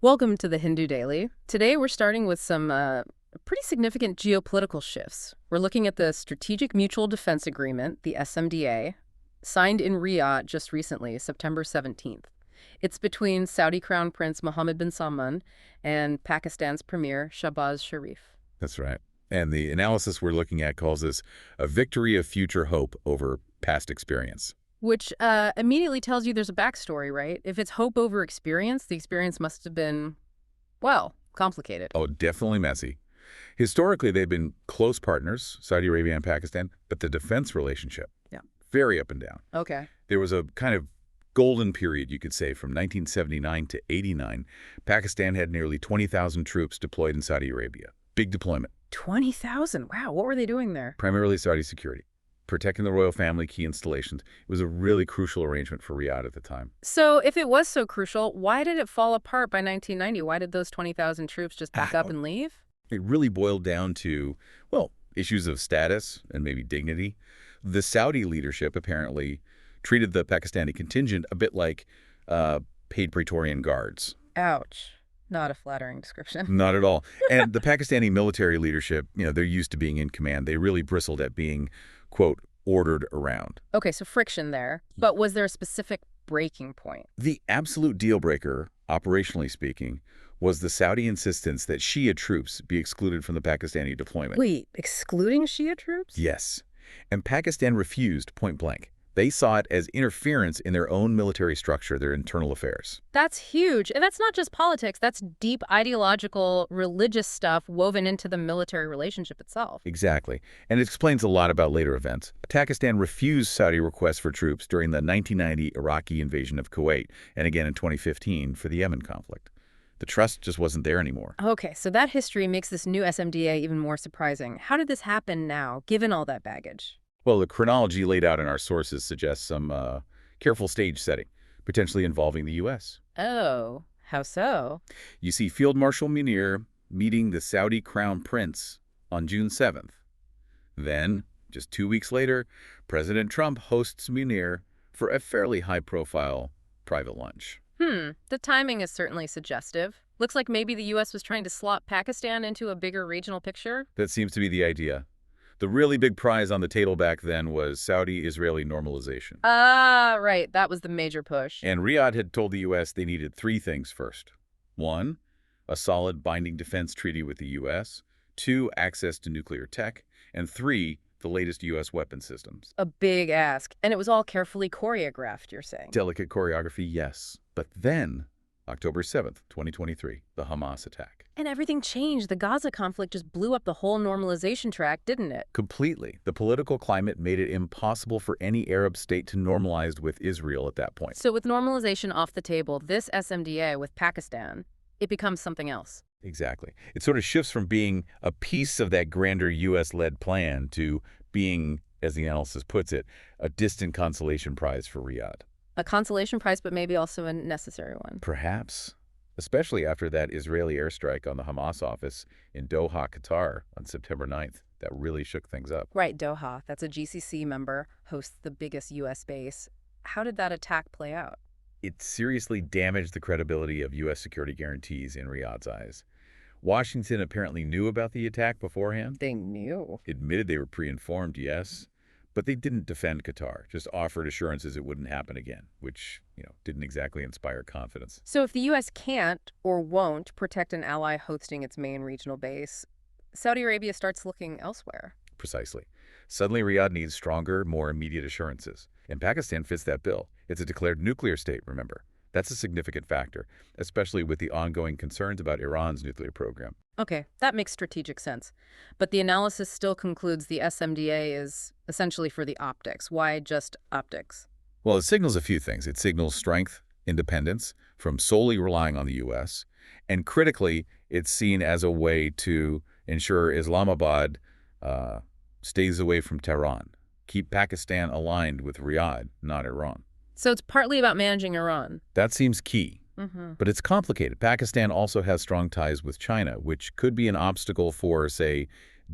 Welcome to the Hindu Daily. Today we're starting with some pretty significant geopolitical shifts. We're looking at the Strategic Mutual Defense Agreement, the SMDA, signed in Riyadh just recently, September 17th. It's between Saudi Crown Prince Mohammed bin Salman and Pakistan's Premier Shahbaz Sharif. That's right. And the analysis we're looking at calls this a victory of future hope over past experience. Which immediately tells you there's a backstory, right? If it's hope over experience, the experience must have been, well, complicated. Oh, definitely messy. Historically, they've been close partners, Saudi Arabia and Pakistan, but the defense relationship, Yeah. very up and down. Okay. There was a kind of golden period, you could say, from 1979 to 89. Pakistan had nearly 20,000 troops deployed in Saudi Arabia. Big deployment. 20,000. Wow, what were they doing there? Primarily Saudi security. Protecting the royal family, key installations. It was a really crucial arrangement for Riyadh at the time. So if it was so crucial, why did it fall apart by 1990? Why did those 20,000 troops just back up and leave? It really boiled down to, well, issues of status and maybe dignity. The Saudi leadership apparently treated the Pakistani contingent a bit like paid Praetorian guards. Ouch. Not a flattering description. Not at all. And the Pakistani military leadership, they're used to being in command. They really bristled at being, quote, ordered around. Okay, so friction there. But was there a specific breaking point? The absolute deal breaker, operationally speaking, was the Saudi insistence that Shia troops be excluded from the Pakistani deployment. Wait, excluding Shia troops? Yes. And Pakistan refused point blank. They saw it as interference in their own military structure, their internal affairs. That's huge. And that's not just politics. That's deep ideological, religious stuff woven into the military relationship itself. Exactly. And it explains a lot about later events. Pakistan refused Saudi requests for troops during the 1990 Iraqi invasion of Kuwait, and again in 2015 for the Yemen conflict. The trust just wasn't there anymore. Okay, so that history makes this new SMDA even more surprising. How did this happen now, given all that baggage? Well, the chronology laid out in our sources suggests some careful stage setting, potentially involving the U.S. Oh, how so? You see Field Marshal Munir meeting the Saudi Crown Prince on June 7th. Then, just 2 weeks later, President Trump hosts Munir for a fairly high-profile private lunch. The timing is certainly suggestive. Looks like maybe the U.S. was trying to slot Pakistan into a bigger regional picture. That seems to be the idea. The really big prize on the table back then was Saudi-Israeli normalization. Ah, right. That was the major push. And Riyadh had told the U.S. they needed three things first. One, a solid binding defense treaty with the U.S. Two, access to nuclear tech. And three, the latest U.S. weapon systems. A big ask. And it was all carefully choreographed, you're saying? Delicate choreography, yes. But then, October 7th, 2023, the Hamas attack. And everything changed. The Gaza conflict just blew up the whole normalization track, didn't it? Completely. The political climate made it impossible for any Arab state to normalize with Israel at that point. So with normalization off the table, this SMDA with Pakistan, it becomes something else. Exactly. It sort of shifts from being a piece of that grander U.S.-led plan to being, as the analysis puts it, a distant consolation prize for Riyadh. A consolation prize, but maybe also a necessary one. Perhaps. Especially after that Israeli airstrike on the Hamas office in Doha, Qatar on September 9th. That really shook things up. Right, Doha. That's a GCC member, hosts the biggest U.S. base. How did that attack play out? It seriously damaged the credibility of U.S. security guarantees in Riyadh's eyes. Washington apparently knew about the attack beforehand. They knew. Admitted they were pre-informed, yes. But they didn't defend Qatar, just offered assurances it wouldn't happen again, which, didn't exactly inspire confidence. So if the U.S. can't or won't protect an ally hosting its main regional base, Saudi Arabia starts looking elsewhere. Precisely. Suddenly, Riyadh needs stronger, more immediate assurances. And Pakistan fits that bill. It's a declared nuclear state, remember. That's a significant factor, especially with the ongoing concerns about Iran's nuclear program. Okay, that makes strategic sense. But the analysis still concludes the SMDA is essentially for the optics. Why just optics? Well, it signals a few things. It signals strength, independence, from solely relying on the U.S., and critically, it's seen as a way to ensure Islamabad stays away from Tehran. Keep Pakistan aligned with Riyadh, not Iran. So it's partly about managing Iran. That seems key. But it's complicated. Pakistan also has strong ties with China, which could be an obstacle for, say,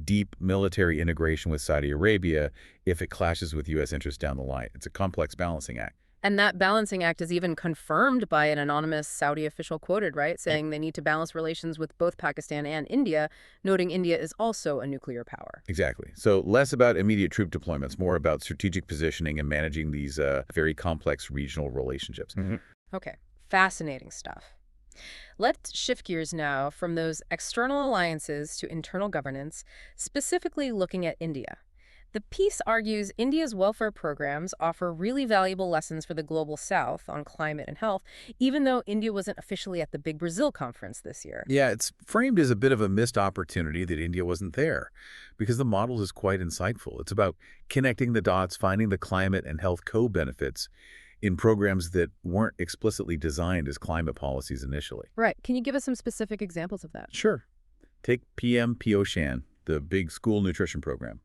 deep military integration with Saudi Arabia if it clashes with U.S. interests down the line. It's a complex balancing act. And that balancing act is even confirmed by an anonymous Saudi official quoted, right, saying they need to balance relations with both Pakistan and India, noting India is also a nuclear power. Exactly. So less about immediate troop deployments, more about strategic positioning and managing these very complex regional relationships. Okay, fascinating stuff. Let's shift gears now from those external alliances to internal governance, specifically looking at India. The piece argues India's welfare programs offer really valuable lessons for the global south on climate and health, even though India wasn't officially at the Big Brazil conference this year. Yeah, it's framed as a bit of a missed opportunity that India wasn't there, because the model is quite insightful. It's about connecting the dots, finding the climate and health co-benefits in programs that weren't explicitly designed as climate policies initially. Right. Can you give us some specific examples of that? Sure. Take PM Poshan, the big school nutrition program.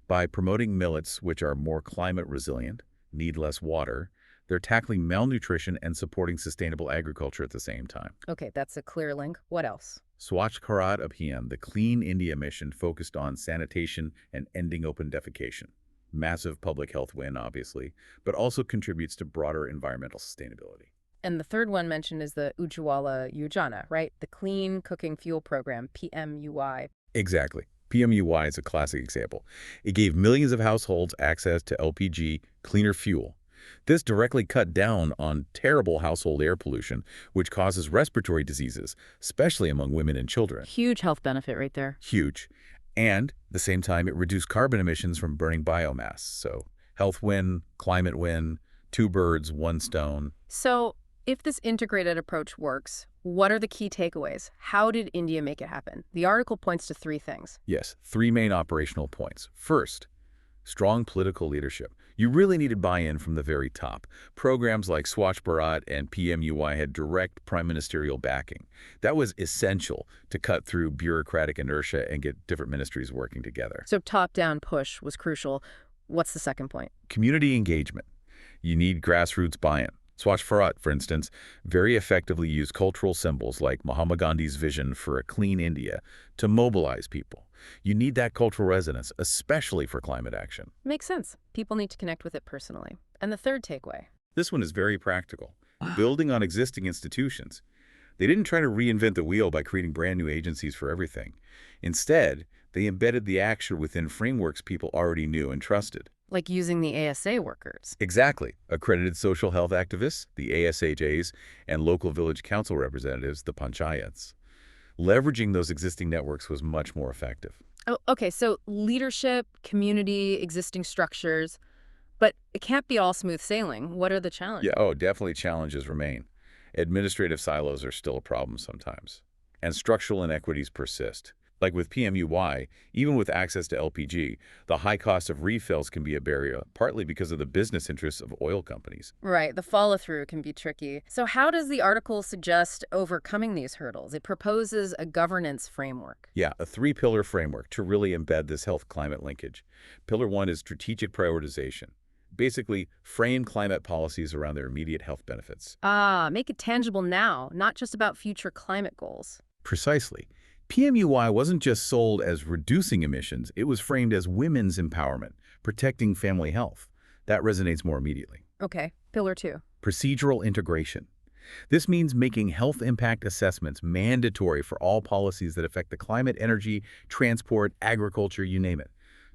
By promoting millets, which are more climate resilient, need less water, they're tackling malnutrition and supporting sustainable agriculture at the same time. Okay, that's a clear link. What else? Swachh Bharat Abhiyan, the Clean India mission focused on sanitation and ending open defecation. Massive public health win, obviously, but also contributes to broader environmental sustainability. And the third one mentioned is the Ujjwala Yojana, right? The Clean Cooking Fuel Program, PMUI. Exactly. PMUI is a classic example. It gave millions of households access to LPG, cleaner fuel. This directly cut down on terrible household air pollution, which causes respiratory diseases, especially among women and children. Huge health benefit right there. Huge. And at the same time, it reduced carbon emissions from burning biomass. So health win, climate win, two birds, one stone. So if this integrated approach works, what are the key takeaways? How did India make it happen? The article points to three things. Yes, three main operational points. First, strong political leadership. You really needed buy-in from the very top. Programs like Swachh Bharat and PMUI had direct prime ministerial backing. That was essential to cut through bureaucratic inertia and get different ministries working together. So top-down push was crucial. What's the second point? Community engagement. You need grassroots buy-in. Swachh Bharat, for instance, very effectively used cultural symbols like Mahatma Gandhi's vision for a clean India to mobilize people. You need that cultural resonance, especially for climate action. Makes sense. People need to connect with it personally. And the third takeaway? This one is very practical. Building on existing institutions. They didn't try to reinvent the wheel by creating brand new agencies for everything. Instead, they embedded the action within frameworks people already knew and trusted. Like using the ASA workers. Exactly. Accredited social health activists, the ASHAs, and local village council representatives, the panchayats. Leveraging those existing networks was much more effective. Oh, okay, so leadership, community, existing structures, but it can't be all smooth sailing. What are the challenges? Yeah, definitely challenges remain. Administrative silos are still a problem sometimes. And structural inequities persist. Like with PMUI, even with access to LPG, the high cost of refills can be a barrier, partly because of the business interests of oil companies. Right, the follow-through can be tricky. So how does the article suggest overcoming these hurdles? It proposes a governance framework. Yeah, a three-pillar framework to really embed this health-climate linkage. Pillar one is strategic prioritization. Basically, frame climate policies around their immediate health benefits. Make it tangible now, not just about future climate goals. Precisely. PMUI wasn't just sold as reducing emissions, it was framed as women's empowerment, protecting family health. That resonates more immediately. Okay, pillar two. Procedural integration. This means making health impact assessments mandatory for all policies that affect the climate, energy, transport, agriculture, you name it,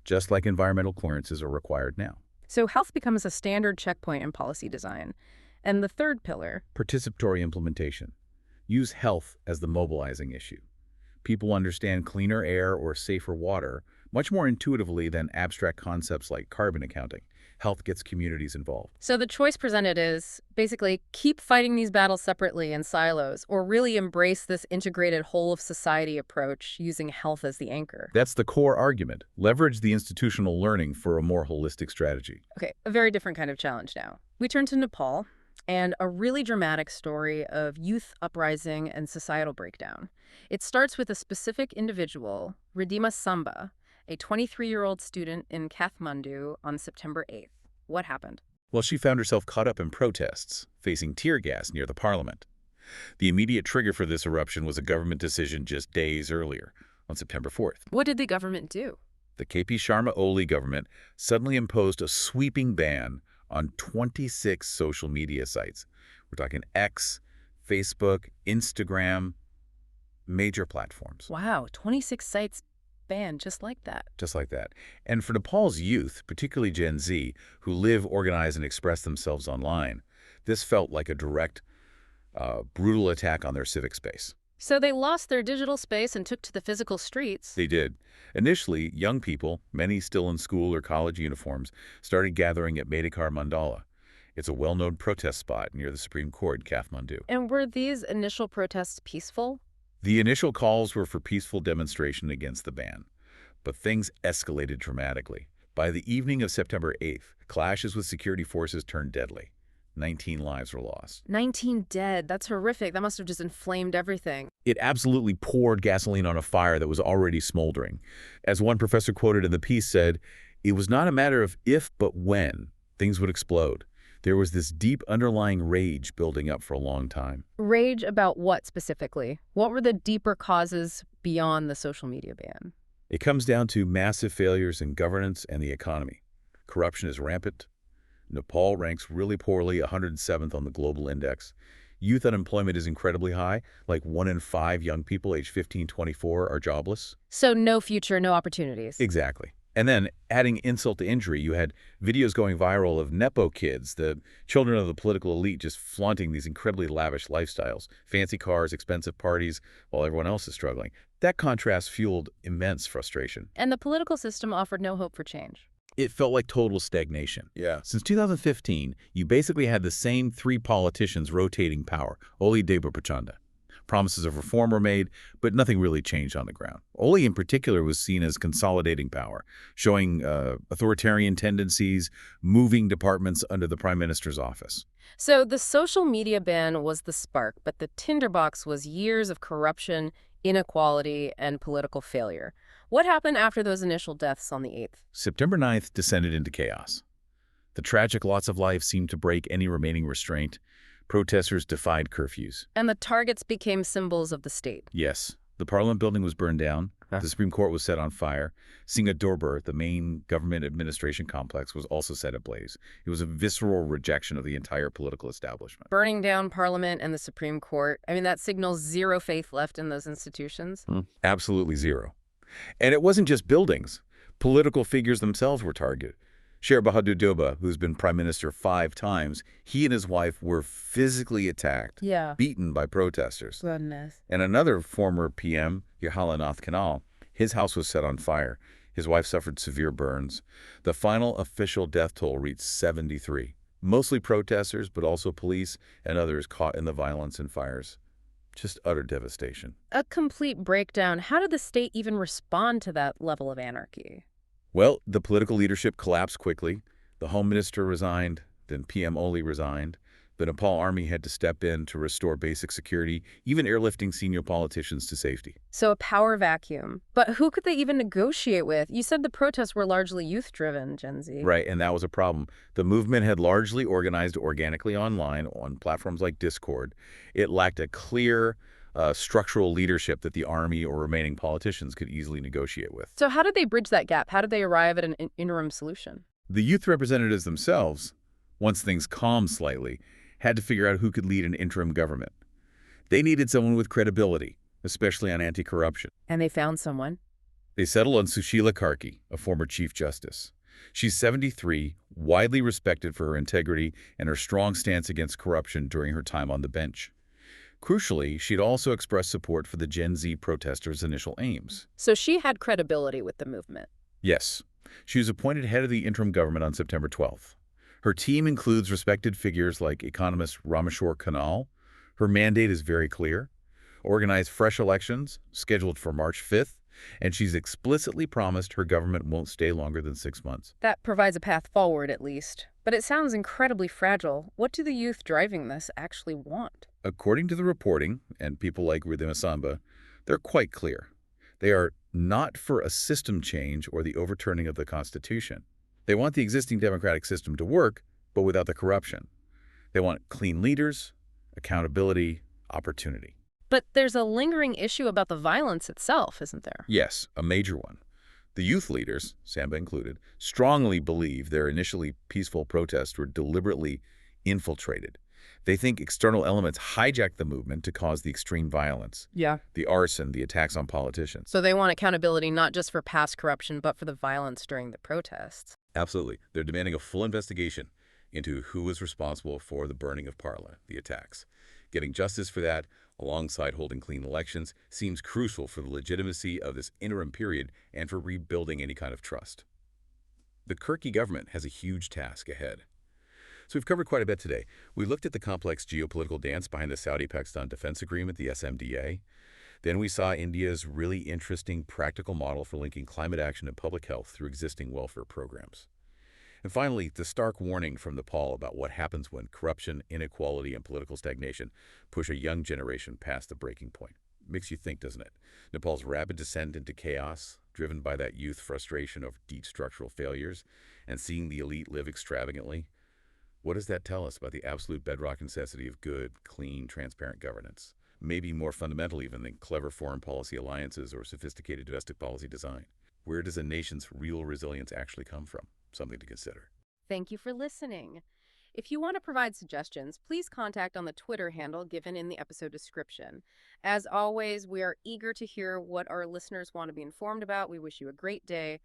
just like environmental clearances are required now. So health becomes a standard checkpoint in policy design. And the third pillar? Participatory implementation. Use health as the mobilizing issue. People understand cleaner air or safer water much more intuitively than abstract concepts like carbon accounting. Health gets communities involved. So the choice presented is basically keep fighting these battles separately in silos or really embrace this integrated whole-of-society approach using health as the anchor. That's the core argument. Leverage the institutional learning for a more holistic strategy. Okay, a very different kind of challenge now. We turn to Nepal and a really dramatic story of youth uprising and societal breakdown. It starts with a specific individual, Ridhima Samba, a 23-year-old student in Kathmandu on September 8th. What happened? Well, she found herself caught up in protests, facing tear gas near the parliament. The immediate trigger for this eruption was a government decision just days earlier, on September 4th. What did the government do? The KP Sharma Oli government suddenly imposed a sweeping ban on 26 social media sites. We're talking X, Facebook, Instagram, major platforms, Wow, 26 sites banned just like that. just like that. And for Nepal's youth, particularly Gen Z, who live, organize, and express themselves online, this felt like a direct, brutal attack on their civic space. So they lost their digital space and took to the physical streets. They did. Initially, young people, many still in school or college uniforms, started gathering at Medikar Mandala. It's a well-known protest spot near the Supreme Court in Kathmandu. And were these initial protests peaceful? The initial calls were for peaceful demonstration against the ban, but things escalated dramatically. By the evening of September 8th, clashes with security forces turned deadly. 19 lives were lost. 19 dead. That's horrific. That must have just inflamed everything. It absolutely poured gasoline on a fire that was already smoldering. As one professor quoted in the piece said, "It was not a matter of if but when things would explode. There was this deep underlying rage building up for a long time." Rage about what specifically? What were the deeper causes beyond the social media ban? It comes down to massive failures in governance and the economy. Corruption is rampant. Nepal ranks really poorly, 107th on the global index. Youth unemployment is incredibly high, like 1 in 5 young people aged 15–24 are jobless. So no future, no opportunities. Exactly. And then, adding insult to injury, you had videos going viral of Nepo kids, the children of the political elite, just flaunting these incredibly lavish lifestyles, fancy cars, expensive parties, while everyone else is struggling. That contrast fueled immense frustration. And the political system offered no hope for change. It felt like total stagnation. Yeah. Since 2015, you basically had the same 3 politicians rotating power, Oli Deba Prachanda. Promises of reform were made, but nothing really changed on the ground. Oli in particular was seen as consolidating power, showing authoritarian tendencies, moving departments under the prime minister's office. So the social media ban was the spark, but the tinderbox was years of corruption, inequality, and political failure. What happened after those initial deaths on the 8th? September 9th descended into chaos. The tragic loss of life seemed to break any remaining restraint. Protesters defied curfews. And the targets became symbols of the state. Yes. The Parliament building was burned down. The Supreme Court was set on fire. Singha Dorbar, the main government administration complex, was also set ablaze. It was a visceral rejection of the entire political establishment. Burning down Parliament and the Supreme Court. I mean, that signals zero faith left in those institutions. Absolutely zero. And it wasn't just buildings. Political figures themselves were targeted. Sher Bahadur Doba, who's been prime minister 5 times, he and his wife were physically attacked, beaten by protesters. Goodness. And another former PM, Yahalanath Kanal, his house was set on fire. His wife suffered severe burns. The final official death toll reached 73. Mostly protesters, but also police and others caught in the violence and fires. Just utter devastation. A complete breakdown. How did the state even respond to that level of anarchy? Well, the political leadership collapsed quickly. The Home Minister resigned, then PM Oli resigned. The Nepal Army had to step in to restore basic security, even airlifting senior politicians to safety. So a power vacuum. But who could they even negotiate with? You said the protests were largely youth-driven, Gen Z. Right, and that was a problem. The movement had largely organized organically online on platforms like Discord. It lacked a clear structural leadership that the army or remaining politicians could easily negotiate with. So how did they bridge that gap? How did they arrive at an interim solution? The youth representatives themselves, once things calmed slightly, had to figure out who could lead an interim government. They needed someone with credibility, especially on anti-corruption. And they found someone. They settled on Sushila Karki, a former Chief Justice. She's 73, widely respected for her integrity and her strong stance against corruption during her time on the bench. Crucially, she'd also expressed support for the Gen Z protesters' initial aims. So she had credibility with the movement. Yes. She was appointed head of the interim government on September 12th. Her team includes respected figures like economist Rameshwar Kanal. Her mandate is very clear. Organize fresh elections, scheduled for March 5th, and she's explicitly promised her government won't stay longer than 6 months. That provides a path forward, at least. But it sounds incredibly fragile. What do the youth driving this actually want? According to the reporting, and people like Ridhima Samba, they're quite clear. They are not for a system change or the overturning of the Constitution. They want the existing democratic system to work, but without the corruption. They want clean leaders, accountability, opportunity. But there's a lingering issue about the violence itself, isn't there? Yes, a major one. The youth leaders, Samba included, strongly believe their initially peaceful protests were deliberately infiltrated. They think external elements hijacked the movement to cause the extreme violence, Yeah. the arson, the attacks on politicians. So they want accountability not just for past corruption, but for the violence during the protests. Absolutely. They're demanding a full investigation into who was responsible for the burning of Parla, the attacks. Getting justice for that, alongside holding clean elections, seems crucial for the legitimacy of this interim period and for rebuilding any kind of trust. The Turkey government has a huge task ahead. So we've covered quite a bit today. We looked at the complex geopolitical dance behind the Saudi-Pakistan Defense Agreement, the SMDA. Then we saw India's really interesting practical model for linking climate action and public health through existing welfare programs. And finally, the stark warning from Nepal about what happens when corruption, inequality, and political stagnation push a young generation past the breaking point. Makes you think, doesn't it? Nepal's rapid descent into chaos, driven by that youth frustration over deep structural failures, and seeing the elite live extravagantly. What does that tell us about the absolute bedrock necessity of good, clean, transparent governance? Maybe more fundamental even than clever foreign policy alliances or sophisticated domestic policy design. Where does a nation's real resilience actually come from? Something to consider. Thank you for listening. If you want to provide suggestions, please contact on the Twitter handle given in the episode description. As always, we are eager to hear what our listeners want to be informed about. We wish you a great day.